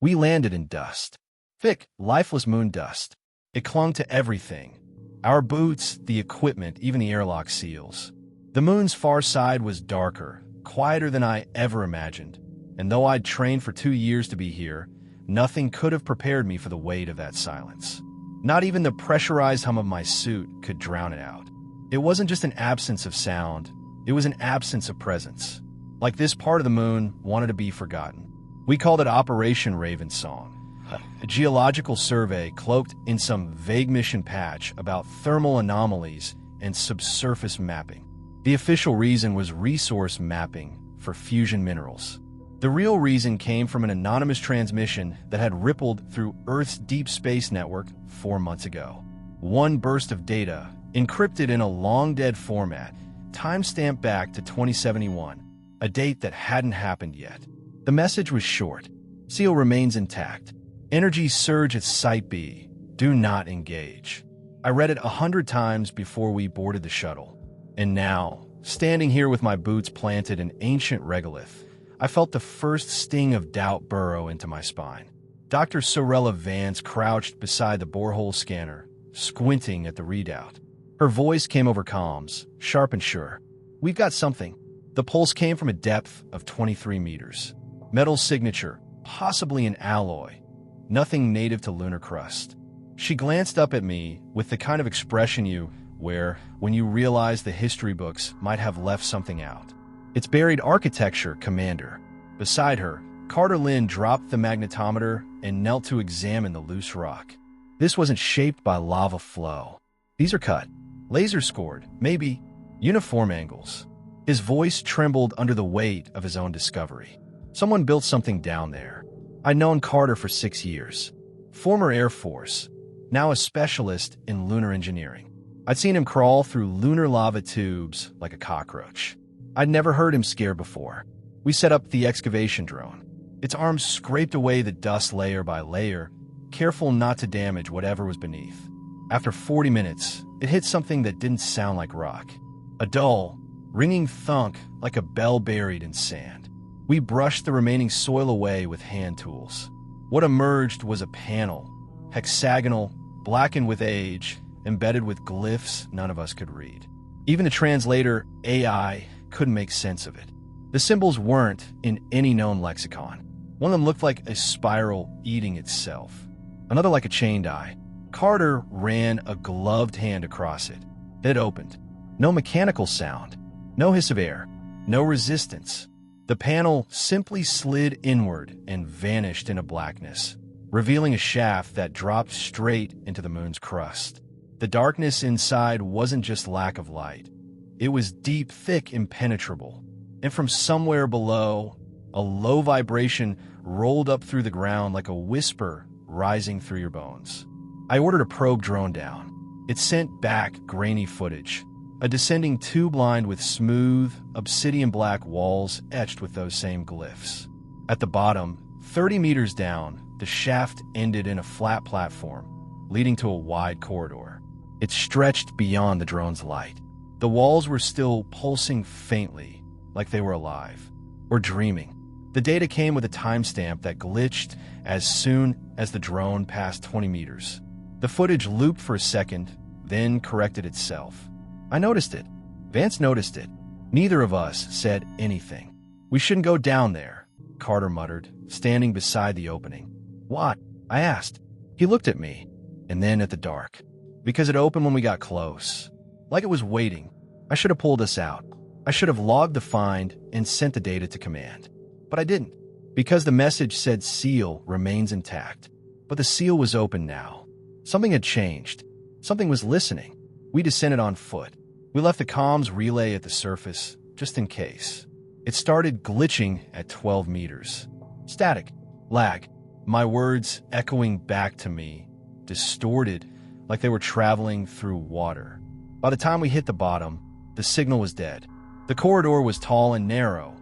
We landed in dust. Thick, lifeless moon dust. It clung to everything. Our boots, the equipment, even the airlock seals. The moon's far side was darker, quieter than I ever imagined. And though I'd trained for 2 years to be here, nothing could have prepared me for the weight of that silence. Not even the pressurized hum of my suit could drown it out. It wasn't just an absence of sound, it was an absence of presence. Like this part of the moon wanted to be forgotten. We called it Operation Raven Song, a geological survey cloaked in some vague mission patch about thermal anomalies and subsurface mapping. The official reason was resource mapping for fusion minerals. The real reason came from an anonymous transmission that had rippled through Earth's deep space network 4 months ago. One burst of data, encrypted in a long-dead format, time-stamped back to 2071, a date that hadn't happened yet. The message was short. SEAL remains intact. Energy surge at Site B. Do not engage. I read it 100 times before we boarded the shuttle. And now, standing here with my boots planted in ancient regolith, I felt the first sting of doubt burrow into my spine. Dr. Sorella Vance crouched beside the borehole scanner, squinting at the readout. Her voice came over comms, sharp and sure. We've got something. The pulse came from a depth of 23 meters. Metal signature, possibly an alloy. Nothing native to lunar crust. She glanced up at me with the kind of expression you wear when you realize the history books might have left something out. It's buried architecture, Commander. Beside her, Carter Lynn dropped the magnetometer and knelt to examine the loose rock. This wasn't shaped by lava flow. These are cut, laser scored, maybe uniform angles. His voice trembled under the weight of his own discovery. Someone built something down there. I'd known Carter for 6 years. Former Air Force, now a specialist in lunar engineering. I'd seen him crawl through lunar lava tubes like a cockroach. I'd never heard him scare before. We set up the excavation drone. Its arms scraped away the dust layer by layer, careful not to damage whatever was beneath. After 40 minutes, it hit something that didn't sound like rock. A dull, ringing thunk like a bell buried in sand. We brushed the remaining soil away with hand tools. What emerged was a panel, hexagonal, blackened with age, embedded with glyphs none of us could read. Even the translator, AI, couldn't make sense of it. The symbols weren't in any known lexicon. One of them looked like a spiral eating itself. Another like a chained eye. Carter ran a gloved hand across it. It opened. No mechanical sound. No hiss of air. No resistance. The panel simply slid inward and vanished into blackness, revealing a shaft that dropped straight into the moon's crust. The darkness inside wasn't just lack of light. It was deep, thick, impenetrable. And from somewhere below, a low vibration rolled up through the ground like a whisper rising through your bones. I ordered a probe drone down. It sent back grainy footage. A descending tube lined with smooth, obsidian-black walls etched with those same glyphs. At the bottom, 30 meters down, the shaft ended in a flat platform, leading to a wide corridor. It stretched beyond the drone's light. The walls were still pulsing faintly, like they were alive, or dreaming. The data came with a timestamp that glitched as soon as the drone passed 20 meters. The footage looped for a second, then corrected itself. I noticed it. Vance noticed it. Neither of us said anything. We shouldn't go down there, Carter muttered, standing beside the opening. What? I asked. He looked at me, and then at the dark. Because it opened when we got close. Like it was waiting. I should have pulled us out. I should have logged the find and sent the data to command. But I didn't. Because the message said SEAL remains intact. But the seal was open now. Something had changed. Something was listening. We descended on foot. We left the comms relay at the surface, just in case. It started glitching at 12 meters. Static. Lag. My words echoing back to me, distorted, like they were traveling through water. By the time we hit the bottom, the signal was dead. The corridor was tall and narrow,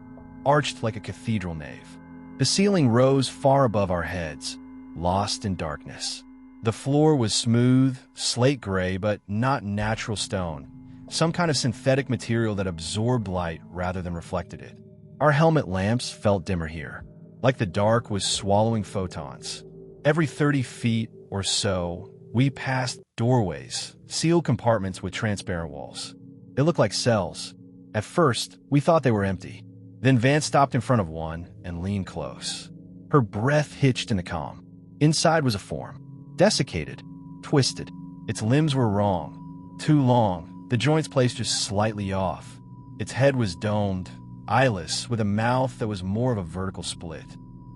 arched like a cathedral nave. The ceiling rose far above our heads, lost in darkness. The floor was smooth, slate gray, but not natural stone, some kind of synthetic material that absorbed light rather than reflected it. Our helmet lamps felt dimmer here. like the dark was swallowing photons. Every 30 feet or so, we passed doorways, sealed compartments with transparent walls. They looked like cells. At first, we thought they were empty. Then Vance stopped in front of one and leaned close. Her breath hitched in the calm. Inside was a form, desiccated, twisted. Its limbs were wrong, too long, the joints placed just slightly off. Its head was domed, eyeless, with a mouth that was more of a vertical split.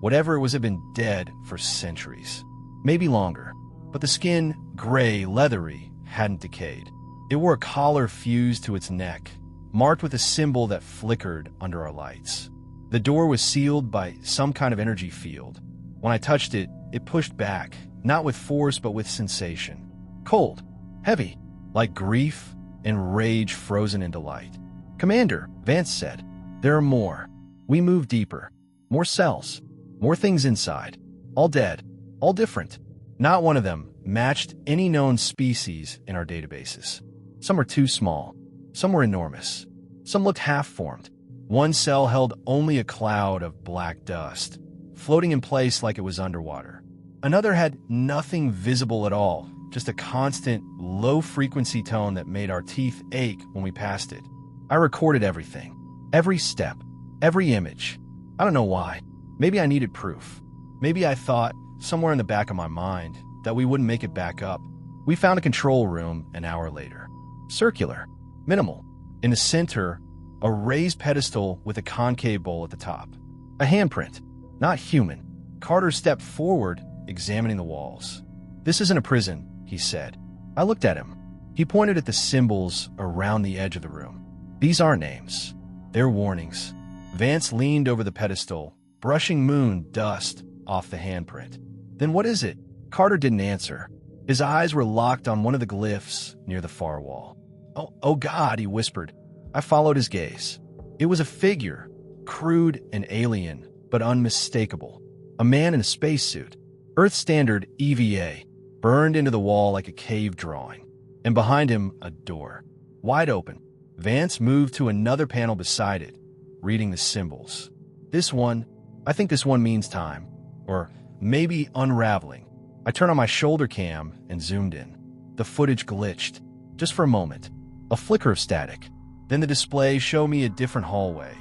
Whatever it was had been dead for centuries, maybe longer. But the skin, gray, leathery, hadn't decayed. It wore a collar fused to its neck, marked with a symbol that flickered under our lights. The door was sealed by some kind of energy field. When I touched it, it pushed back, not with force but with sensation. Cold, heavy, like grief and rage frozen into light. "Commander," Vance said, "there are more." We moved deeper. More cells. More things inside. All dead. All different. Not one of them matched any known species in our databases. Some were too small. Some were enormous. Some looked half-formed. One cell held only a cloud of black dust, floating in place like it was underwater. Another had nothing visible at all, just a constant, low-frequency tone that made our teeth ache when we passed it. I recorded everything. Every step. Every image. I don't know why. Maybe I needed proof. Maybe I thought, somewhere in the back of my mind, that we wouldn't make it back up. We found a control room an hour later. Circular. Minimal. In the center, a raised pedestal with a concave bowl at the top. A handprint. Not human. Carter stepped forward, examining the walls. "This isn't a prison," he said. I looked at him. He pointed at the symbols around the edge of the room. "These aren't names. They're warnings." Vance leaned over the pedestal, brushing moon dust off the handprint. "Then what is it?" Carter didn't answer. His eyes were locked on one of the glyphs near the far wall. Oh God, he whispered. I followed his gaze. It was a figure, crude and alien, but unmistakable. A man in a spacesuit, Earth Standard EVA, burned into the wall like a cave drawing. And behind him, a door, wide open. Vance moved to another panel beside it, reading the symbols. I think this one means time, or maybe unraveling. I turned on my shoulder cam and zoomed in. The footage glitched, just for a moment. A flicker of static. Then the display showed me a different hallway.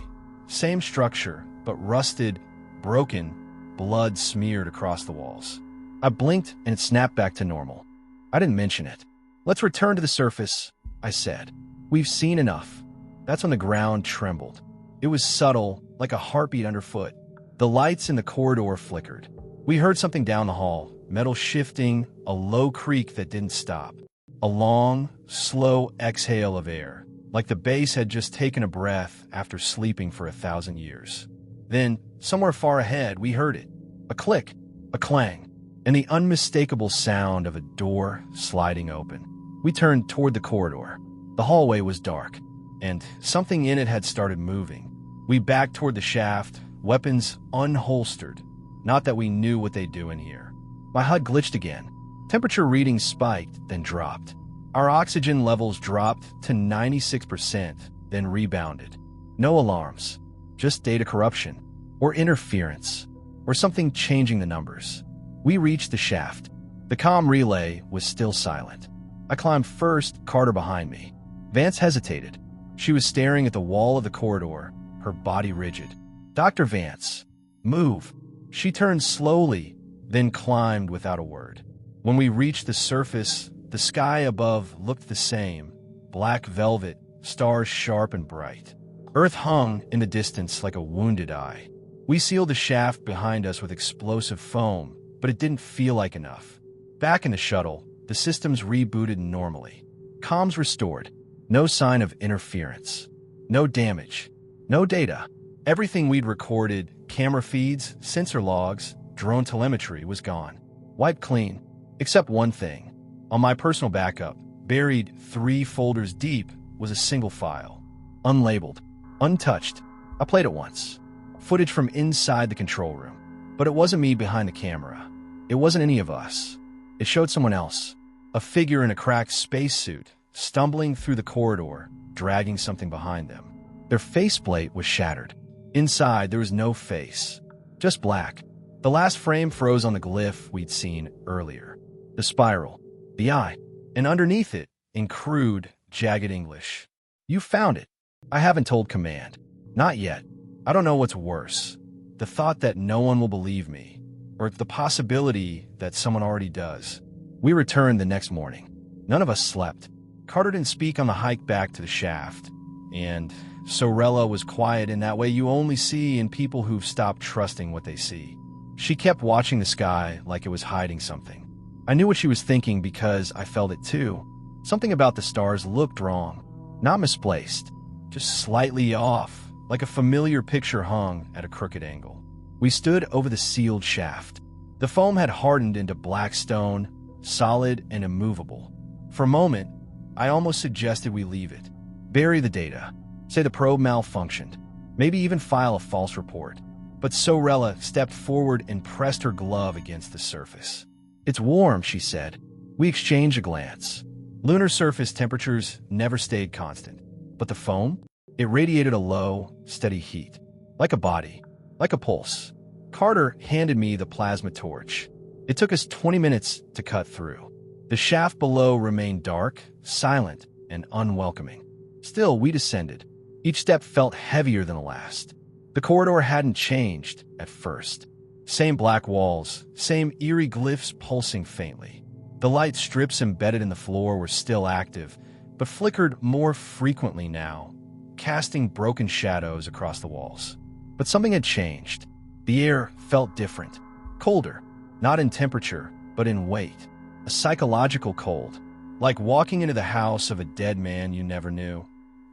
Same structure, but rusted, broken, blood smeared across the walls. I blinked and it snapped back to normal. I didn't mention it. "Let's return to the surface," I said. "We've seen enough." That's when the ground trembled. It was subtle, like a heartbeat underfoot. The lights in the corridor flickered. We heard something down the hall, metal shifting, a low creak that didn't stop. A long, slow exhale of air, like the base had just taken a breath after sleeping for 1,000 years. Then, somewhere far ahead, we heard it. A click, a clang, and the unmistakable sound of a door sliding open. We turned toward the corridor. The hallway was dark, and something in it had started moving. We backed toward the shaft, weapons unholstered. Not that we knew what they'd do in here. My HUD glitched again. Temperature readings spiked, then dropped. Our oxygen levels dropped to 96%, then rebounded. No alarms, just data corruption, or interference, or something changing the numbers. We reached the shaft. The comm relay was still silent. I climbed first, Carter behind me. Vance hesitated. She was staring at the wall of the corridor, her body rigid. "Dr. Vance, move." She turned slowly, then climbed without a word. When we reached the surface, the sky above looked the same. Black velvet, stars sharp and bright. Earth hung in the distance like a wounded eye. We sealed the shaft behind us with explosive foam, but it didn't feel like enough. Back in the shuttle, the systems rebooted normally. Comms restored. No sign of interference. No damage. No data. Everything we'd recorded, camera feeds, sensor logs, drone telemetry, was gone. Wiped clean. Except one thing. On my personal backup, buried 3 folders deep, was a single file. Unlabeled. Untouched. I played it once. Footage from inside the control room. But it wasn't me behind the camera. It wasn't any of us. It showed someone else. A figure in a cracked spacesuit, stumbling through the corridor, dragging something behind them. Their faceplate was shattered. Inside, there was no face. Just black. The last frame froze on the glyph we'd seen earlier. The spiral. The eye. And underneath it, in crude, jagged English. You found it. I haven't told Command. Not yet. I don't know what's worse. The thought that no one will believe me, or the possibility that someone already does. We returned the next morning. None of us slept. Carter didn't speak on the hike back to the shaft, and Sorella was quiet in that way you only see in people who've stopped trusting what they see. She kept watching the sky like it was hiding something. I knew what she was thinking because I felt it too. Something about the stars looked wrong. Not misplaced, just slightly off, like a familiar picture hung at a crooked angle. We stood over the sealed shaft. The foam had hardened into black stone, solid and immovable. For a moment, I almost suggested we leave it. Bury the data. Say the probe malfunctioned. Maybe even file a false report. But Sorella stepped forward and pressed her glove against the surface. It's warm, she said. We exchanged a glance. Lunar surface temperatures never stayed constant. But the foam? It radiated a low, steady heat. Like a body. Like a pulse. Carter handed me the plasma torch. It took us 20 minutes to cut through. The shaft below remained dark, silent, and unwelcoming. Still, we descended. Each step felt heavier than the last. The corridor hadn't changed at first. Same black walls, same eerie glyphs pulsing faintly. The light strips embedded in the floor were still active, but flickered more frequently now, casting broken shadows across the walls. But something had changed. The air felt different. Colder, not in temperature, but in weight. A psychological cold, like walking into the house of a dead man you never knew,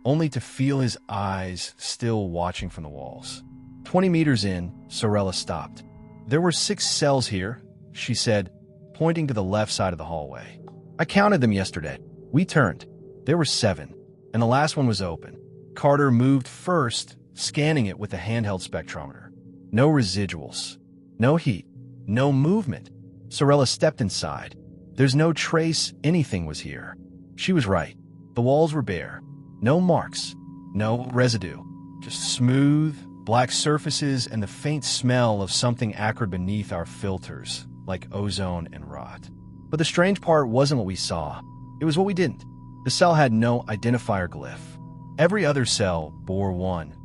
only to feel his eyes still watching from the walls. 20 meters in, Sorella stopped. There were 6 cells here, she said, pointing to the left side of the hallway. I counted them yesterday. We turned. There were 7, and the last one was open. Carter moved first, scanning it with a handheld spectrometer. No residuals. No heat. No movement. Sorella stepped inside. There's no trace anything was here. She was right. The walls were bare. No marks. No residue. Just smooth, black surfaces and the faint smell of something acrid beneath our filters, like ozone and rot. But the strange part wasn't what we saw. It was what we didn't. The cell had no identifier glyph. Every other cell bore one,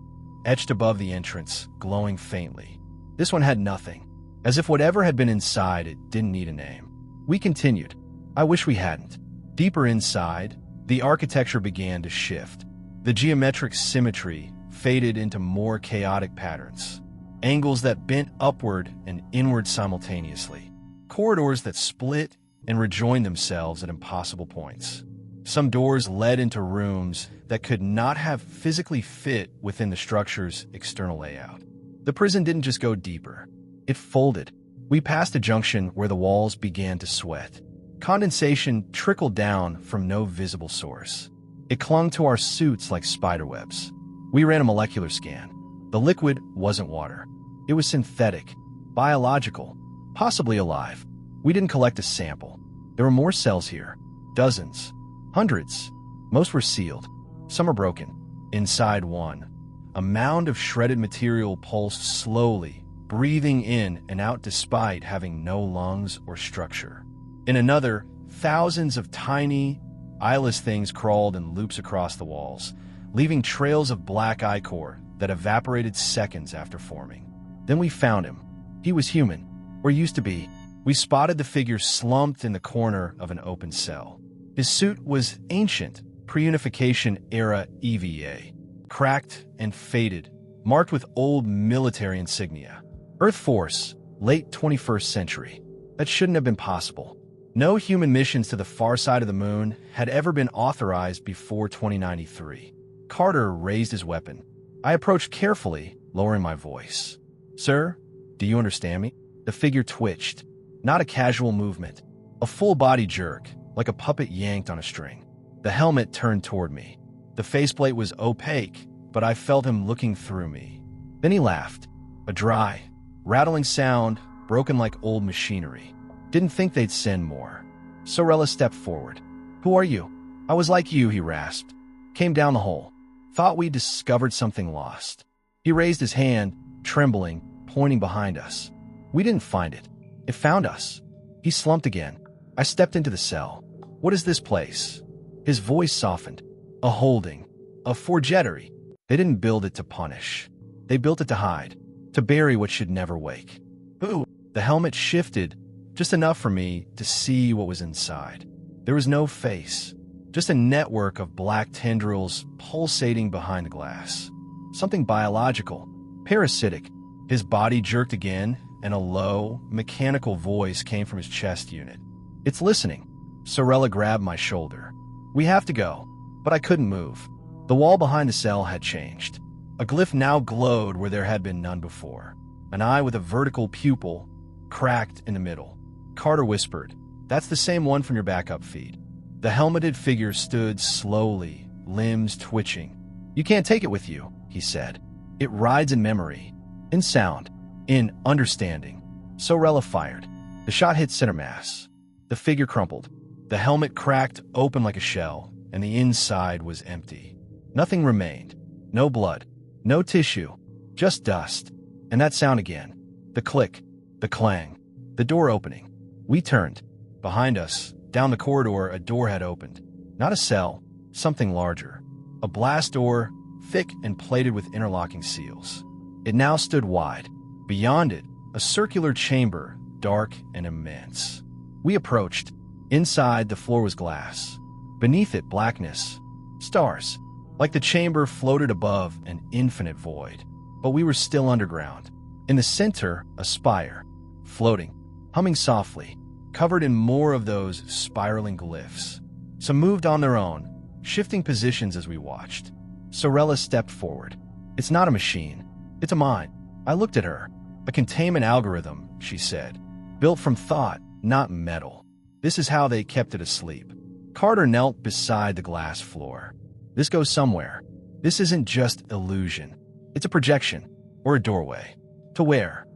etched above the entrance, glowing faintly. This one had nothing, as if whatever had been inside it didn't need a name. We continued. I wish we hadn't. Deeper inside, the architecture began to shift. The geometric symmetry faded into more chaotic patterns. Angles that bent upward and inward simultaneously. Corridors that split and rejoined themselves at impossible points. Some doors led into rooms that could not have physically fit within the structure's external layout. The prison didn't just go deeper. It folded. We passed a junction where the walls began to sweat. Condensation trickled down from no visible source. It clung to our suits like spiderwebs. We ran a molecular scan. The liquid wasn't water. It was synthetic, biological, possibly alive. We didn't collect a sample. There were more cells here. Dozens. Hundreds. Most were sealed. Some are broken. Inside one, a mound of shredded material pulsed slowly, breathing in and out despite having no lungs or structure. In another, thousands of tiny, eyeless things crawled in loops across the walls, leaving trails of black ichor that evaporated seconds after forming. Then we found him. He was human, or used to be. We spotted the figure slumped in the corner of an open cell. His suit was ancient, pre-unification era EVA, cracked and faded, marked with old military insignia. Earth Force, late 21st century. That shouldn't have been possible. No human missions to the far side of the moon had ever been authorized before 2093. Carter raised his weapon. I approached carefully, lowering my voice. Sir, do you understand me? The figure twitched. Not a casual movement. A full-body jerk, like a puppet yanked on a string. The helmet turned toward me. The faceplate was opaque, but I felt him looking through me. Then he laughed. A dry, rattling sound, broken like old machinery. Didn't think they'd send more. Sorella stepped forward. Who are you? I was like you, he rasped. Came down the hole. Thought we'd discovered something lost. He raised his hand, trembling, pointing behind us. We didn't find it. It found us. He slumped again. I stepped into the cell. What is this place? His voice softened. A holding. A forgery. They didn't build it to punish. They built it to hide. To bury what should never wake. Ooh. The helmet shifted, just enough for me to see what was inside. There was no face. Just a network of black tendrils pulsating behind the glass. Something biological. Parasitic. His body jerked again, and a low, mechanical voice came from his chest unit. It's listening. Sorella grabbed my shoulder. We have to go. But I couldn't move. The wall behind the cell had changed. A glyph now glowed where there had been none before. An eye with a vertical pupil, cracked in the middle. Carter whispered, "That's the same one from your backup feed." The helmeted figure stood slowly, limbs twitching. "You can't take it with you," he said. "It rides in memory, in sound, in understanding." Sorella fired. The shot hit center mass. The figure crumpled. The helmet cracked open like a shell, and the inside was empty. Nothing remained. No blood. No tissue. Just dust. And that sound again. The click. The clang. The door opening. We turned. Behind us, down the corridor, a door had opened. Not a cell. Something larger. A blast door, thick and plated with interlocking seals. It now stood wide. Beyond it, a circular chamber, dark and immense. We approached. Inside, the floor was glass. Beneath it, blackness. Stars. Like the chamber floated above an infinite void. But we were still underground. In the center, a spire. Floating. Humming softly. Covered in more of those spiraling glyphs. Some moved on their own, shifting positions as we watched. Sorella stepped forward. "It's not a machine. It's a mind." I looked at her. "A containment algorithm," she said. "Built from thought, not metal. This is how they kept it asleep." Carter knelt beside the glass floor. "This goes somewhere. This isn't just illusion. It's a projection, or a doorway. To where?"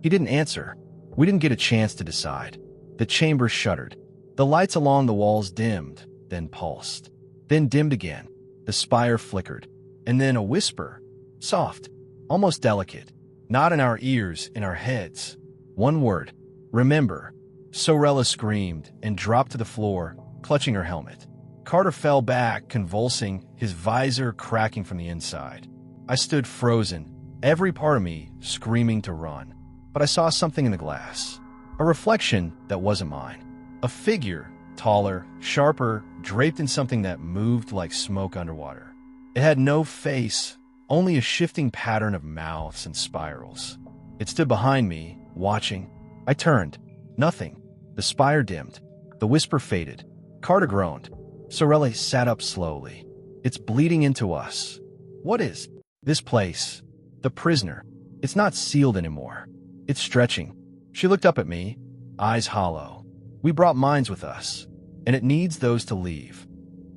He didn't answer. We didn't get a chance to decide. The chamber shuddered. The lights along the walls dimmed, then pulsed. Then dimmed again. The spire flickered. And then a whisper. Soft. Almost delicate. Not in our ears, in our heads. One word. "Remember." Sorella screamed and dropped to the floor, clutching her helmet. Carter fell back, convulsing, his visor cracking from the inside. I stood frozen, every part of me screaming to run. But I saw something in the glass. A reflection that wasn't mine. A figure, taller, sharper, draped in something that moved like smoke underwater. It had no face, only a shifting pattern of mouths and spirals. It stood behind me, watching. I turned. Nothing. The spire dimmed. The whisper faded. Carter groaned. Sorella sat up slowly. "It's bleeding into us." "What is this place?" "The prisoner. It's not sealed anymore. It's stretching." She looked up at me, eyes hollow. "We brought minds with us, and it needs those to leave."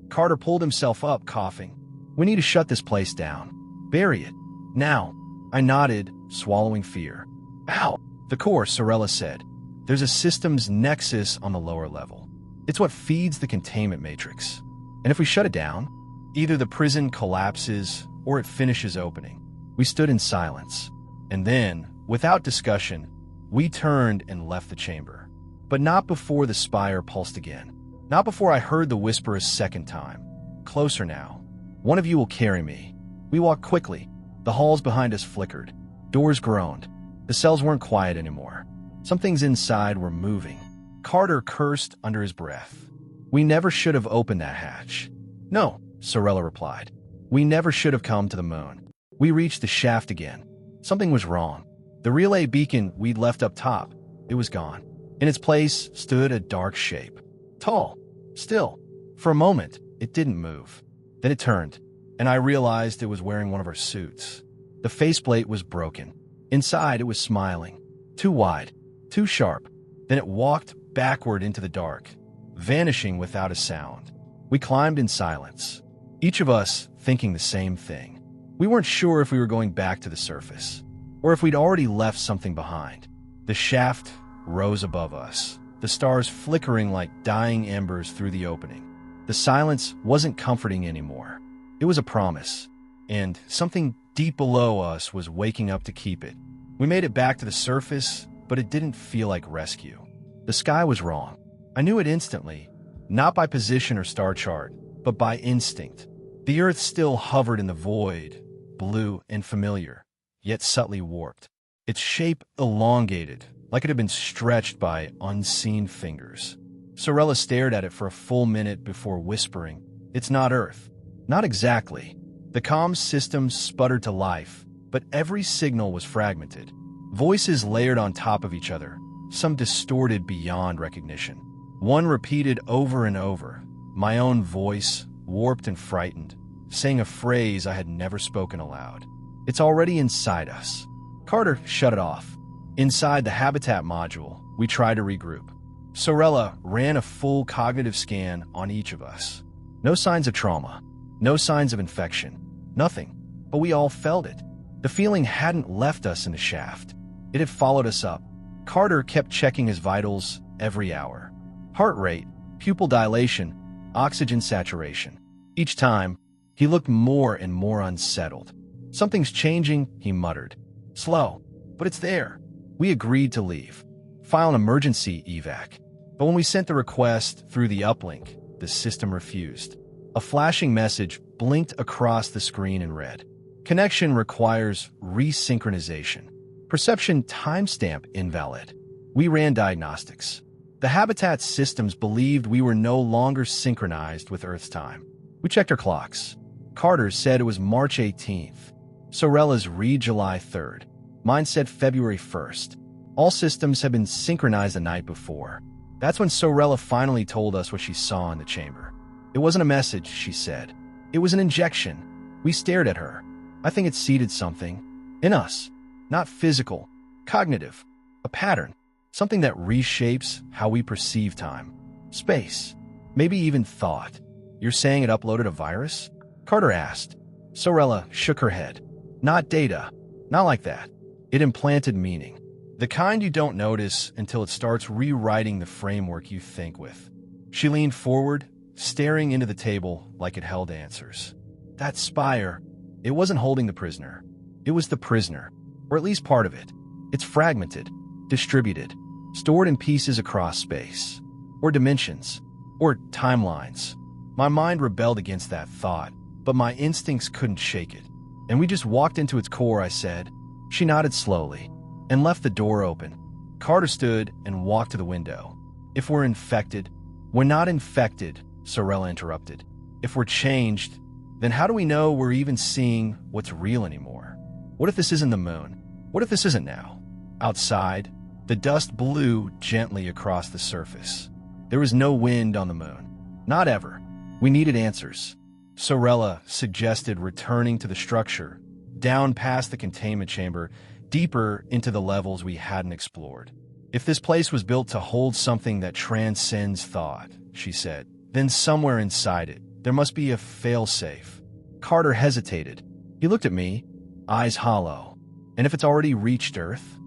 Carter pulled himself up, coughing. "We need to shut this place down. Bury it. Now." I nodded, swallowing fear. "Ow!" "The core," Sorella said. "There's a systems nexus on the lower level. It's what feeds the containment matrix. And if we shut it down, either the prison collapses or it finishes opening." We stood in silence. And then, without discussion, we turned and left the chamber. But not before the spire pulsed again. Not before I heard the whisper a second time. "Closer now. One of you will carry me." We walked quickly. The halls behind us flickered. Doors groaned. The cells weren't quiet anymore. Some things inside were moving. Carter cursed under his breath. "We never should have opened that hatch." "No," Sorella replied. "We never should have come to the moon." We reached the shaft again. Something was wrong. The relay beacon we'd left up top, it was gone. In its place stood a dark shape. Tall. Still. For a moment, it didn't move. Then it turned, and I realized it was wearing one of our suits. The faceplate was broken. Inside, it was smiling. Too wide. Too sharp. Then it walked backward into the dark, vanishing without a sound. We climbed in silence, each of us thinking the same thing. We weren't sure if we were going back to the surface, or if we'd already left something behind. The shaft rose above us, the stars flickering like dying embers through the opening. The silence wasn't comforting anymore. It was a promise, and something deep below us was waking up to keep it. We made it back to the surface, but it didn't feel like rescue. The sky was wrong. I knew it instantly, not by position or star chart, but by instinct. The Earth still hovered in the void, blue and familiar, yet subtly warped. Its shape elongated, like it had been stretched by unseen fingers. Sorella stared at it for a full minute before whispering, "It's not Earth." Not exactly. The comms system sputtered to life, but every signal was fragmented. Voices layered on top of each other, some distorted beyond recognition. One repeated over and over, my own voice, warped and frightened, saying a phrase I had never spoken aloud. "It's already inside us." Carter shut it off. Inside the habitat module, we tried to regroup. Sorella ran a full cognitive scan on each of us. No signs of trauma, no signs of infection, nothing, but we all felt it. The feeling hadn't left us in the shaft. It had followed us up. Carter kept checking his vitals every hour. Heart rate, pupil dilation, oxygen saturation. Each time, he looked more and more unsettled. "Something's changing," he muttered. "Slow, but it's there." We agreed to leave, file an emergency evac. But when we sent the request through the uplink, the system refused. A flashing message blinked across the screen in red. "Connection requires resynchronization. Perception timestamp invalid." We ran diagnostics. The habitat systems believed we were no longer synchronized with Earth's time. We checked our clocks. Carter's said it was March 18th. Sorella's read July 3rd. Mine said February 1st. All systems had been synchronized the night before. That's when Sorella finally told us what she saw in the chamber. It wasn't a message, she said. It was an injection. We stared at her. I think it seeded something. In us. Not physical. Cognitive. A pattern. Something that reshapes how we perceive time. Space. Maybe even thought. "You're saying it uploaded a virus?" Carter asked. Sorella shook her head. "Not data. Not like that. It implanted meaning. The kind you don't notice until it starts rewriting the framework you think with." She leaned forward, staring into the table like it held answers. That spire, it wasn't holding the prisoner. It was the prisoner, or at least part of it. It's fragmented, distributed, stored in pieces across space, or dimensions, or timelines. My mind rebelled against that thought, but my instincts couldn't shake it. "And we just walked into its core," I said. She nodded slowly, and left the door open. Carter stood and walked to the window. "If we're infected..." "We're not infected," Sorella interrupted. "If we're changed, then how do we know we're even seeing what's real anymore? What if this isn't the moon? What if this isn't now?" Outside, the dust blew gently across the surface. There was no wind on the moon. Not ever. We needed answers. Sorella suggested returning to the structure, down past the containment chamber, deeper into the levels we hadn't explored. "If this place was built to hold something that transcends thought," she said, "then somewhere inside it, there must be a failsafe." Carter hesitated. He looked at me, eyes hollow. "And if it's already reached Earth?"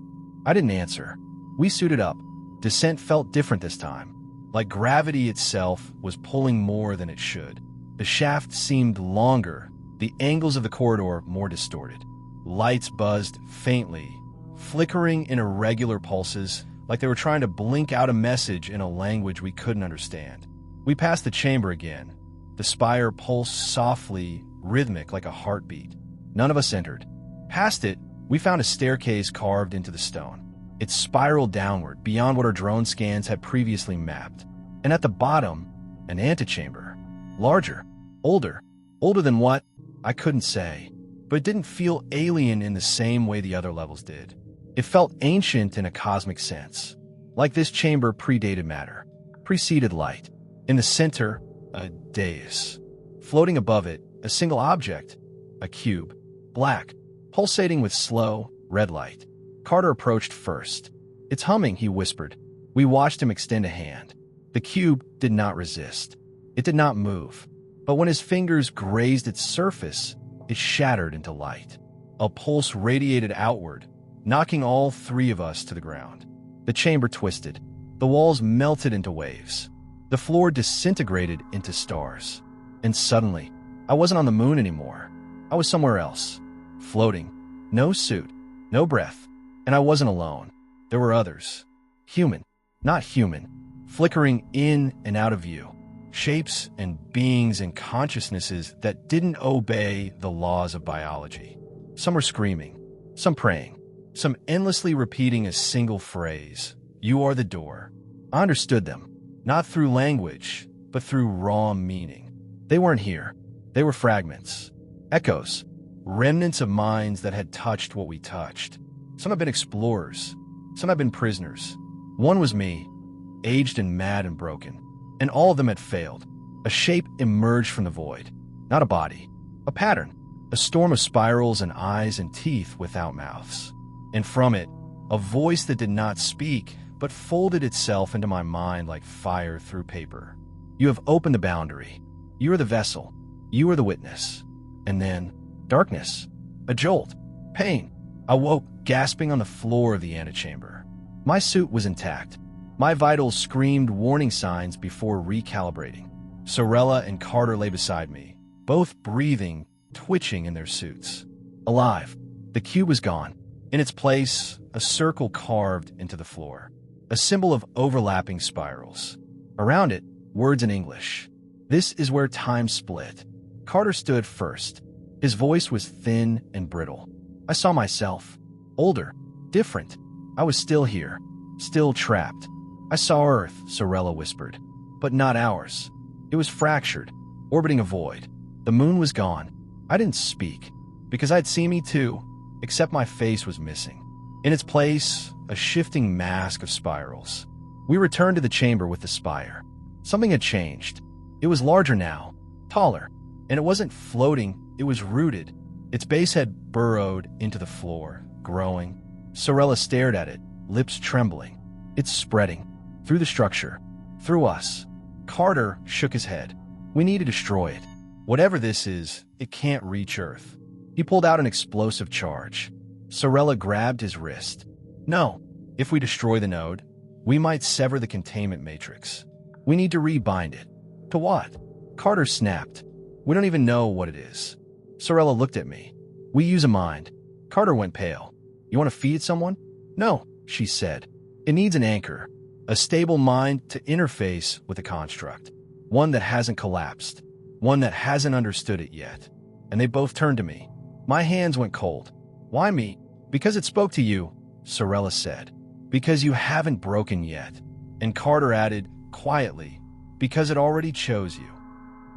I didn't answer. We suited up. Descent felt different this time. Like gravity itself was pulling more than it should. The shaft seemed longer, the angles of the corridor more distorted. Lights buzzed faintly, flickering in irregular pulses, like they were trying to blink out a message in a language we couldn't understand. We passed the chamber again. The spire pulsed softly, rhythmic like a heartbeat. None of us entered. Past it, we found a staircase carved into the stone. It spiraled downward, beyond what our drone scans had previously mapped. And at the bottom, an antechamber. Larger, older. Older than what? I couldn't say. But it didn't feel alien in the same way the other levels did. It felt ancient in a cosmic sense. Like this chamber predated matter, preceded light. In the center, a dais. Floating above it, a single object, a cube. Black, pulsating with slow, red light. Carter approached first. "It's humming," he whispered. We watched him extend a hand. The cube did not resist. It did not move. But when his fingers grazed its surface, it shattered into light. A pulse radiated outward, knocking all three of us to the ground. The chamber twisted. The walls melted into waves. The floor disintegrated into stars. And suddenly, I wasn't on the moon anymore. I was somewhere else. Floating. No suit. No breath. And I wasn't alone. There were others. Human, not human, flickering in and out of view. Shapes and beings and consciousnesses that didn't obey the laws of biology. Some were screaming, some praying, some endlessly repeating a single phrase, "You are the door." I understood them, not through language, but through raw meaning. They weren't here. They were fragments, echoes, remnants of minds that had touched what we touched. Some have been explorers. Some have been prisoners. One was me, aged and mad and broken. And all of them had failed. A shape emerged from the void. Not a body. A pattern. A storm of spirals and eyes and teeth without mouths. And from it, a voice that did not speak, but folded itself into my mind like fire through paper. "You have opened the boundary. You are the vessel. You are the witness." And then, darkness. A jolt. Pain. I woke, gasping on the floor of the antechamber. My suit was intact. My vitals screamed warning signs before recalibrating. Sorella and Carter lay beside me, both breathing, twitching in their suits. Alive. The cube was gone. In its place, a circle carved into the floor. A symbol of overlapping spirals. Around it, words in English. "This is where time split." Carter stood first. His voice was thin and brittle. I saw myself. Older. Different. I was still here. Still trapped. "I saw Earth," Sorella whispered. "But not ours. It was fractured, orbiting a void. The moon was gone." I didn't speak, because I'd see me too, except my face was missing. In its place, a shifting mask of spirals. We returned to the chamber with the spire. Something had changed. It was larger now, taller, and it wasn't floating, it was rooted. Its base had burrowed into the floor, growing. Sorella stared at it, lips trembling. "It's spreading. Through the structure. Through us." Carter shook his head. "We need to destroy it. Whatever this is, it can't reach Earth." He pulled out an explosive charge. Sorella grabbed his wrist. "No. If we destroy the node, we might sever the containment matrix. We need to rebind it." "To what?" Carter snapped. "We don't even know what it is." Sorella looked at me. "We use a mind." Carter went pale. "You want to feed someone?" "No," she said. "It needs an anchor. A stable mind to interface with a construct. One that hasn't collapsed. One that hasn't understood it yet." And they both turned to me. My hands went cold. "Why me?" "Because it spoke to you," Sorella said. "Because you haven't broken yet." And Carter added, quietly, "Because it already chose you."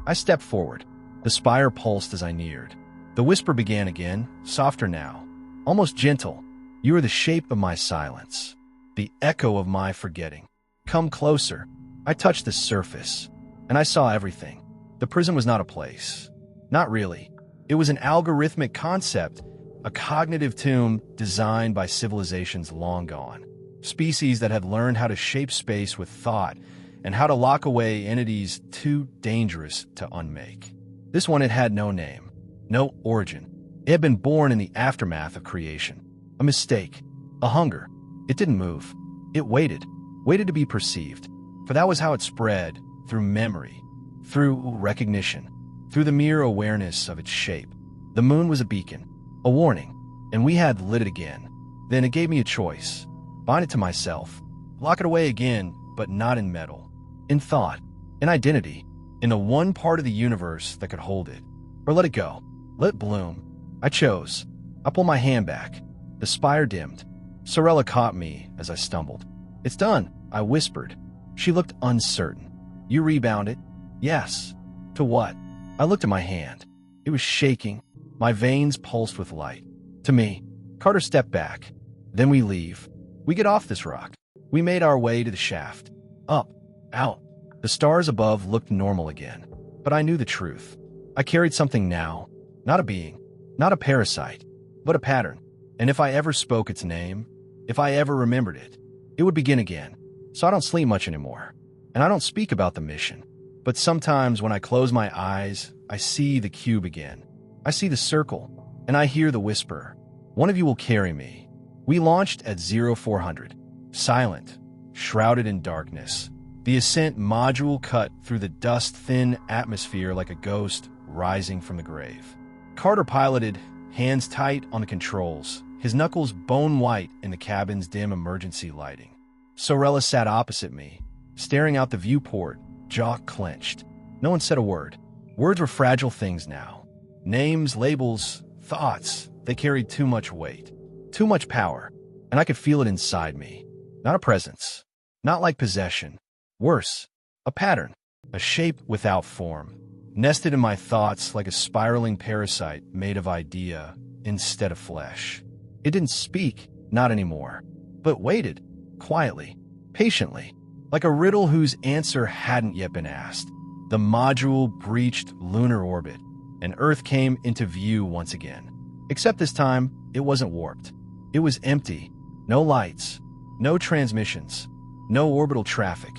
I stepped forward. The spire pulsed as I neared. The whisper began again, softer now, almost gentle. "You are the shape of my silence. The echo of my forgetting. Come closer." I touched the surface, and I saw everything. The prison was not a place. Not really. It was an algorithmic concept, a cognitive tomb designed by civilizations long gone. Species that had learned how to shape space with thought and how to lock away entities too dangerous to unmake. This one had had no name, no origin. It had been born in the aftermath of creation. A mistake, a hunger. It didn't move. It waited to be perceived. For that was how it spread, through memory, through recognition, through the mere awareness of its shape. The moon was a beacon, a warning, and we had lit it again. Then it gave me a choice. Bind it to myself. Lock it away again, but not in metal. In thought, in identity, in the one part of the universe that could hold it. Or let it go. Let it bloom. I chose. I pulled my hand back. The spire dimmed. Sorella caught me as I stumbled. "It's done," I whispered. She looked uncertain. "You rebound it?" "Yes." "To what?" I looked at my hand. It was shaking. My veins pulsed with light. "To me." Carter stepped back. "Then we leave. We get off this rock." We made our way to the shaft. Up. Out. The stars above looked normal again. But I knew the truth. I carried something now. Not a being. Not a parasite. But a pattern. And if I ever spoke its name, if I ever remembered it, it would begin again. So I don't sleep much anymore. And I don't speak about the mission. But sometimes when I close my eyes, I see the cube again. I see the circle, and I hear the whisper. "One of you will carry me." We launched at 0400, silent, shrouded in darkness. The ascent module cut through the dust-thin atmosphere like a ghost rising from the grave. Carter piloted, hands tight on the controls, his knuckles bone white in the cabin's dim emergency lighting. Sorella sat opposite me, staring out the viewport, jaw clenched. No one said a word. Words were fragile things now. Names, labels, thoughts, they carried too much weight, too much power, and I could feel it inside me. Not a presence, not like possession. Worse, a pattern, a shape without form, nested in my thoughts like a spiraling parasite made of idea instead of flesh. It didn't speak, not anymore, but waited, quietly, patiently, like a riddle whose answer hadn't yet been asked. The module breached lunar orbit, and Earth came into view once again. Except this time, it wasn't warped. It was empty. No lights, no transmissions, no orbital traffic.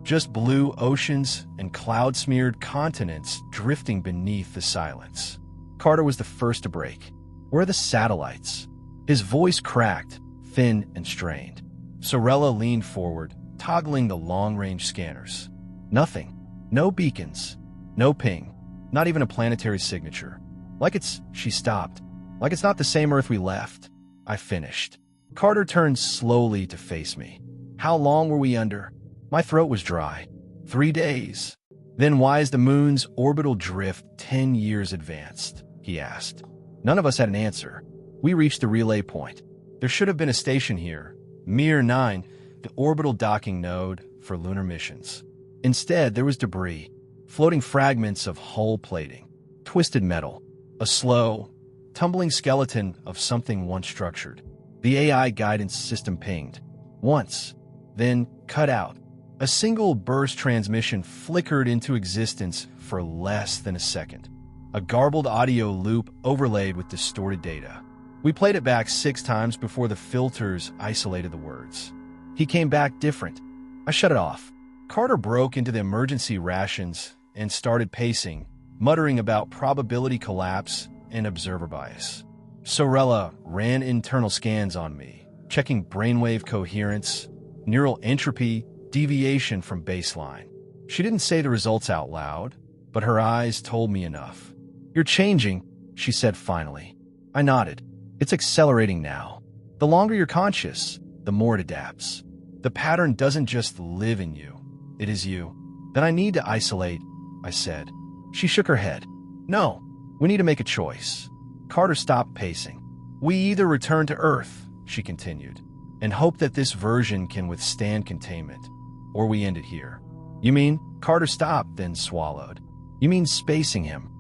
Just blue oceans and cloud-smeared continents drifting beneath the silence. Carter was the first to break. Where are the satellites? His voice cracked, thin and strained. Sorella leaned forward, toggling the long-range scanners. Nothing. No beacons. No ping. Not even a planetary signature. She stopped. Like it's not the same Earth we left. I finished. Carter turned slowly to face me. How long were we under? My throat was dry. 3 days. Then why is the moon's orbital drift 10 years advanced? He asked. None of us had an answer. We reached the relay point. There should have been a station here. Mir 9, the orbital docking node for lunar missions. Instead, there was debris, floating fragments of hull plating, twisted metal, a slow, tumbling skeleton of something once structured. The AI guidance system pinged. Once, then cut out. A single burst transmission flickered into existence for less than a second. A garbled audio loop overlaid with distorted data. We played it back 6 times before the filters isolated the words. He came back different. I shut it off. Carter broke into the emergency rations and started pacing, muttering about probability collapse and observer bias. Sorella ran internal scans on me, checking brainwave coherence, neural entropy, deviation from baseline. She didn't say the results out loud, but her eyes told me enough. You're changing, she said finally. I nodded. It's accelerating now. The longer you're conscious, the more it adapts. The pattern doesn't just live in you. It is you. Then I need to isolate, I said. She shook her head. No, we need to make a choice. Carter stopped pacing. We either return to Earth, she continued, and hope that this version can withstand containment, or we end it here. You mean? Carter stopped, then swallowed. You mean spacing him?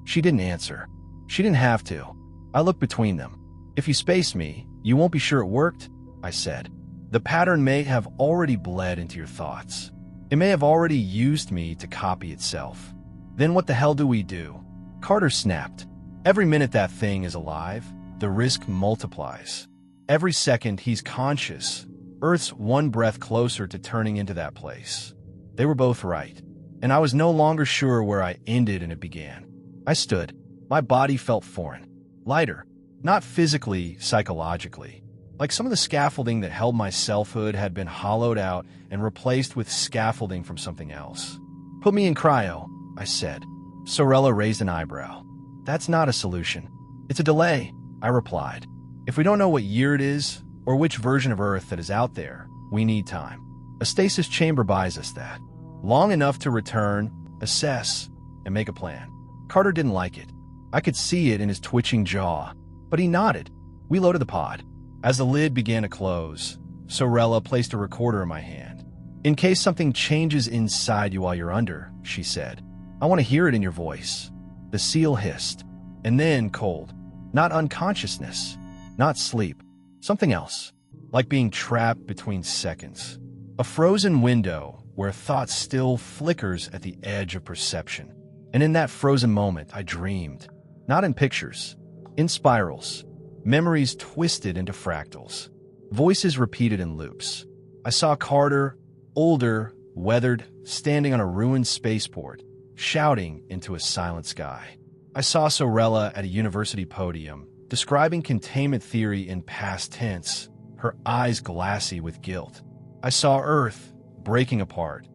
She didn't answer. She didn't have to. I looked between them. If you space me, you won't be sure it worked, I said. The pattern may have already bled into your thoughts. It may have already used me to copy itself. Then what the hell do we do? Carter snapped. Every minute that thing is alive, the risk multiplies. Every second he's conscious, Earth's one breath closer to turning into that place. They were both right, and I was no longer sure where I ended and it began. I stood. My body felt foreign. Lighter. Not physically, psychologically. Like some of the scaffolding that held my selfhood had been hollowed out and replaced with scaffolding from something else. Put me in cryo, I said. Sorella raised an eyebrow. That's not a solution. It's a delay, I replied. If we don't know what year it is, or which version of Earth that is out there, we need time. A stasis chamber buys us that. Long enough to return, assess, and make a plan. Carter didn't like it. I could see it in his twitching jaw, but he nodded. We loaded the pod. As the lid began to close, Sorella placed a recorder in my hand. In case something changes inside you while you're under, she said. I want to hear it in your voice. The seal hissed. And then cold. Not unconsciousness. Not sleep. Something else. Like being trapped between seconds. A frozen window where thought still flickers at the edge of perception. And in that frozen moment, I dreamed. Not in pictures. In spirals. Memories twisted into fractals. Voices repeated in loops. I saw Carter, older, weathered, standing on a ruined spaceport, shouting into a silent sky. I saw Sorella at a university podium, describing containment theory in past tense, her eyes glassy with guilt. I saw Earth breaking apart,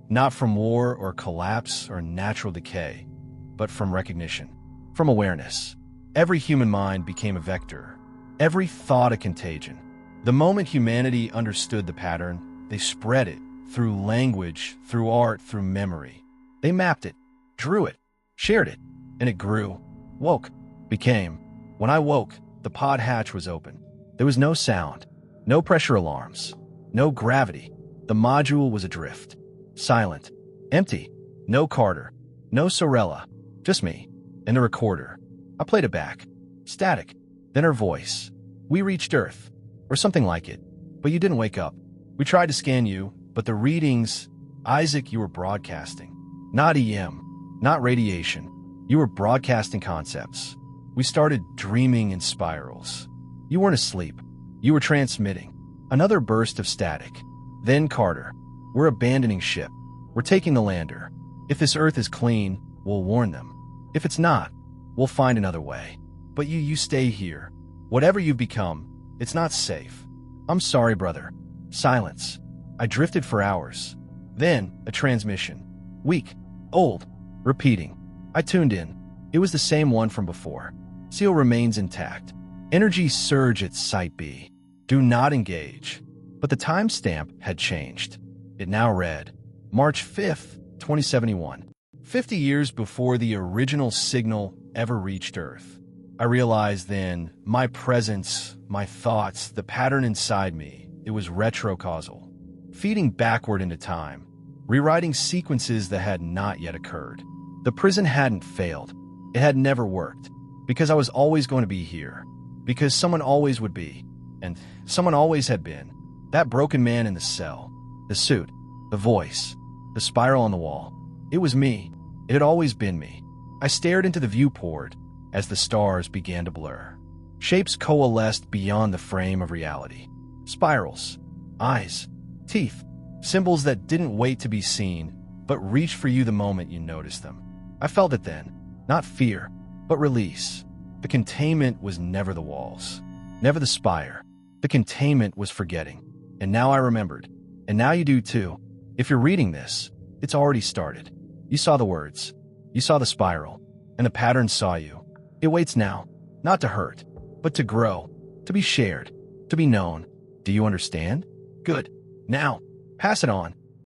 not from war or collapse or natural decay, but from recognition, from awareness. Every human mind became a vector, Every thought a contagion. The moment humanity understood the pattern, they spread it through language, through art, through memory. They mapped it, drew it, shared it, and it grew, woke, became. When I woke, the pod hatch was open. There was no sound, no pressure alarms, no gravity. The module was adrift, silent, empty. No Carter, no Sorella, just me, and the recorder. I played it back. Static. Then her voice. We reached Earth, or something like it, but you didn't wake up. We tried to scan you, but the readings... Isaac, you were broadcasting. Not EM, not radiation. You were broadcasting concepts. We started dreaming in spirals. You weren't asleep. You were transmitting. Another burst of static. Then Carter. We're abandoning ship. We're taking the lander. If this Earth is clean, we'll warn them. If it's not, we'll find another way. But you stay here. Whatever you've become, it's not safe. I'm sorry, brother. Silence. I drifted for hours. Then, a transmission. Weak. Old. Repeating. I tuned in. It was the same one from before. Seal remains intact. Energy surge at Site B. Do not engage. But the timestamp had changed. It now read, March 5th, 2071. 50 years before the original signal ever reached Earth. I realized then, my presence, my thoughts, the pattern inside me, it was retrocausal, feeding backward into time, rewriting sequences that had not yet occurred. The prison hadn't failed. It had never worked, because I was always going to be here, because someone always would be, and someone always had been. That broken man in the cell, the suit, the voice, the spiral on the wall. It was me. It had always been me. I stared into the viewport as the stars began to blur. Shapes coalesced beyond the frame of reality. Spirals, eyes, teeth, symbols that didn't wait to be seen, but reached for you the moment you noticed them. I felt it then. Not fear, but release. The containment was never the walls, never the spire. The containment was forgetting. And now I remembered. And now you do too. If you're reading this, it's already started. You saw the words. You saw the spiral. And the pattern saw you. It waits now, not to hurt, but to grow, to be shared, to be known. Do you understand? Good. Now, pass it on.